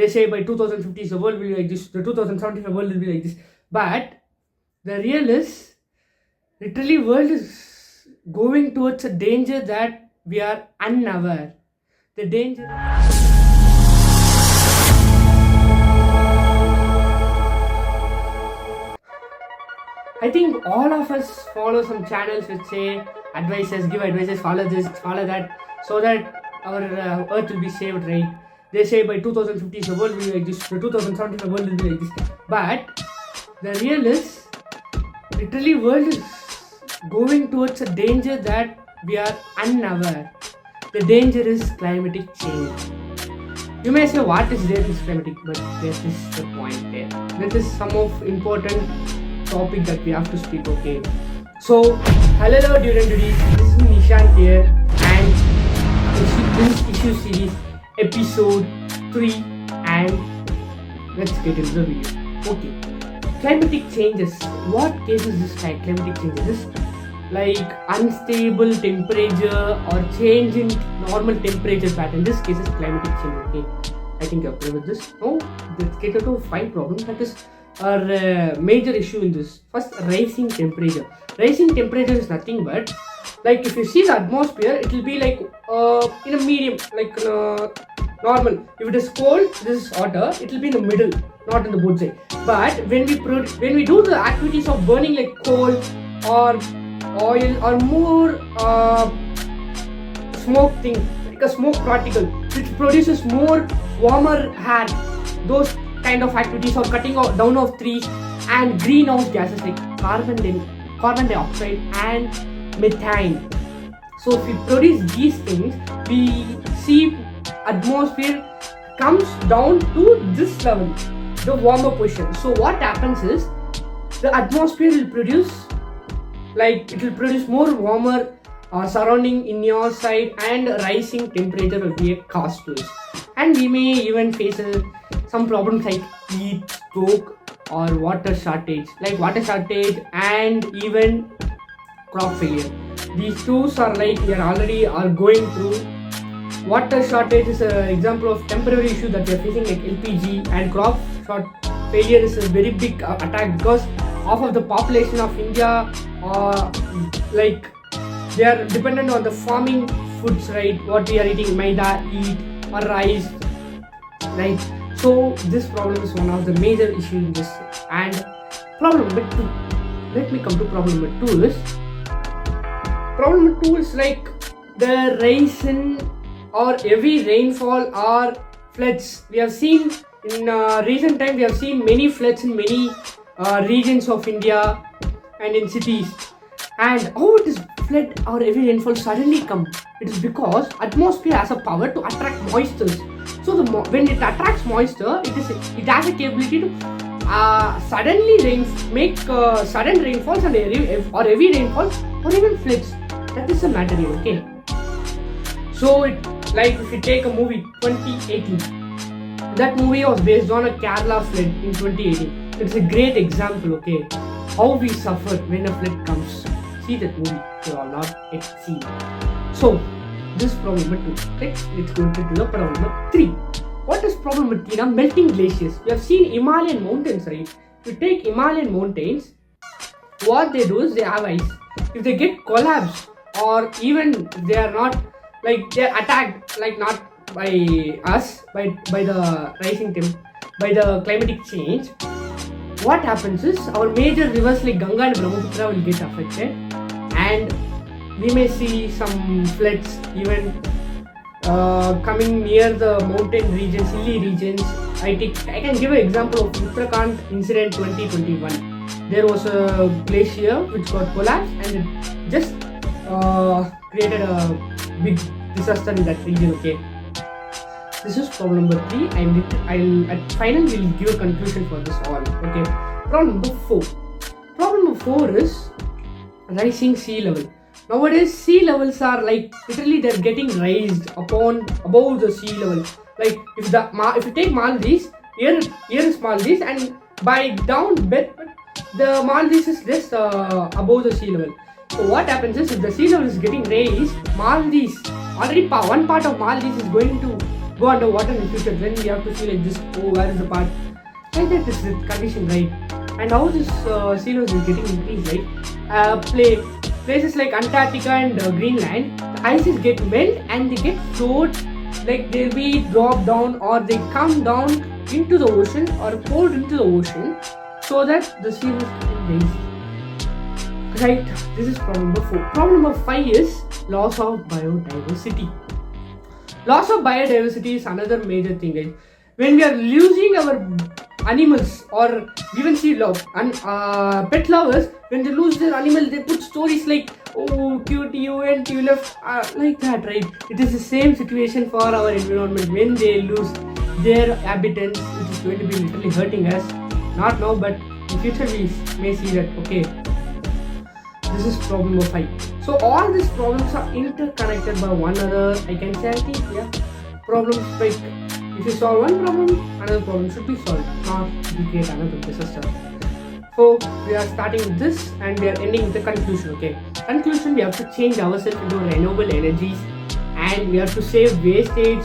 They say by 2050 the world will be like this, the 2075 world will be like this. But the real is, literally world is going towards a danger that we are unaware. The danger. I think all of us follow some channels which say advices, give advices, follow this, follow that, so that our earth will be saved, right? They say by 2050 the world will be like this, the 2075 world will be like this. But the real is, literally world is going towards a danger that we are unaware. The danger is climatic change. You may say what is there in climatic, but this is the point there. This is some of important topic that we have to speak, okay? So, hello during today, this is Nishant here, and this issue series episode 3, and let's get into the video. Okay, climatic changes. What cases this climatic changes? Like unstable temperature or change in normal temperature pattern. This case is climatic change, okay? I think you're clear with this. Now, let's get into 5 problems. That is our major issue in this. First, rising temperature. Rising temperature is nothing but, like, if you see the atmosphere, it will be like in a medium, like normal. If it is cold, this is hotter, it will be in the middle, not in the both side. But when we do the activities of burning like coal or oil or more smoke thing, like a smoke particle which produces more warmer air, those kind of activities, or cutting down of trees and greenhouse gases like carbon dioxide and methane. So if we produce these things, we see atmosphere comes down to this level, the warmer position. So what happens is, the atmosphere will produce, like, it will produce more warmer surrounding in your side, and rising temperature will be a cause to it. And we may even face some problems like heat stroke or water shortage, and even crop failure. These two are like we are going through. Water shortage is an example of temporary issue that we are facing, like LPG, and crop failure is a very big attack, because half of the population of India like they are dependent on the farming foods, right? What we are eating, maida, wheat or rice, right? So this problem is one of the major issues in this. And problem number 2. Let me come to problem number 2 is. Problem number 2 is like the rise in or heavy rainfall or floods. We have seen in recent time, we have seen many floods in many regions of India and in cities. And how it is flood or heavy rainfall suddenly come? It is because atmosphere has a power to attract moisture. So when it attracts moisture, it has a capability to suddenly make sudden rainfalls and or heavy rainfalls or even floods. That is the matter here, okay? So like if you take a movie 2018, that movie was based on a Kerala flood in 2018. It's a great example, okay? How we suffer when a flood comes. See that movie, you are not yet seen. So this is problem number 2. Let's go into the problem number 3. What is problem number 3? Melting glaciers. We have seen Himalayan mountains, right? If you take Himalayan mountains, what they do is they have ice. If they get collapsed, or even they are not, like they are attacked, like not by us, by the rising by the climatic change, what happens is our major rivers like Ganga and Brahmaputra will get affected, and we may see some floods even coming near the mountain regions, hilly regions. I can give an example of Uttarakhand incident 2021. There was a glacier which got collapsed, and it just created a big disaster in that region, okay? This is problem number 3. I'll at final will give a conclusion for this all, okay? Problem number 4. Problem number 4 is rising sea level. Nowadays, sea levels are like literally they're getting raised above the sea level. Like if you take Maldives, here is Maldives, and by down bit, the Maldives is just above the sea level. So what happens is, if the sea level is getting raised, Maldives already one part of Maldives is going to go underwater in the future. Then we have to see like this, oh, where is the part? Like that is the condition, right? And how this sea level is getting increased, right? Places like Antarctica and Greenland, the ices get melt and they get float, like they'll be dropped down or they come down into the ocean or poured into the ocean, so that the sea level is getting raised. Right, this is problem number 4. Problem number 5 is loss of biodiversity. Loss of biodiversity is another major thing, right? When we are losing our animals, or even pet lovers, when they lose their animal, they put stories like, oh cute, you went, you left, like that, right? It is the same situation for our environment. When they lose their habitats, it is going to be literally hurting us. Not now, but in future we may see that. Okay, this is problem number 5. So all these problems are interconnected by one another. I can say, I think, yeah, problems like, if you solve one problem, another problem should be solved, not we create another disaster. So we are starting with this and we are ending with the conclusion. Okay, conclusion: we have to change ourselves into renewable energies, and we have to save wastage.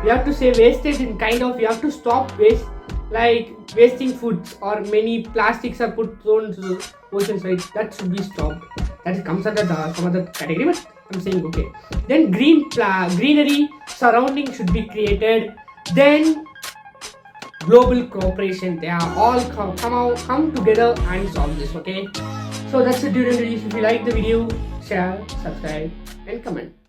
We have to save wastage in kind of, we have to stop waste, like wasting foods, or many plastics are thrown into the oceans, right? That should be stopped. That comes under some other category, but I'm saying, okay. Then greenery surrounding should be created. Then global cooperation, they are all come together and solve this. Okay, so that's it, during the video. If you like the video, share, subscribe and comment.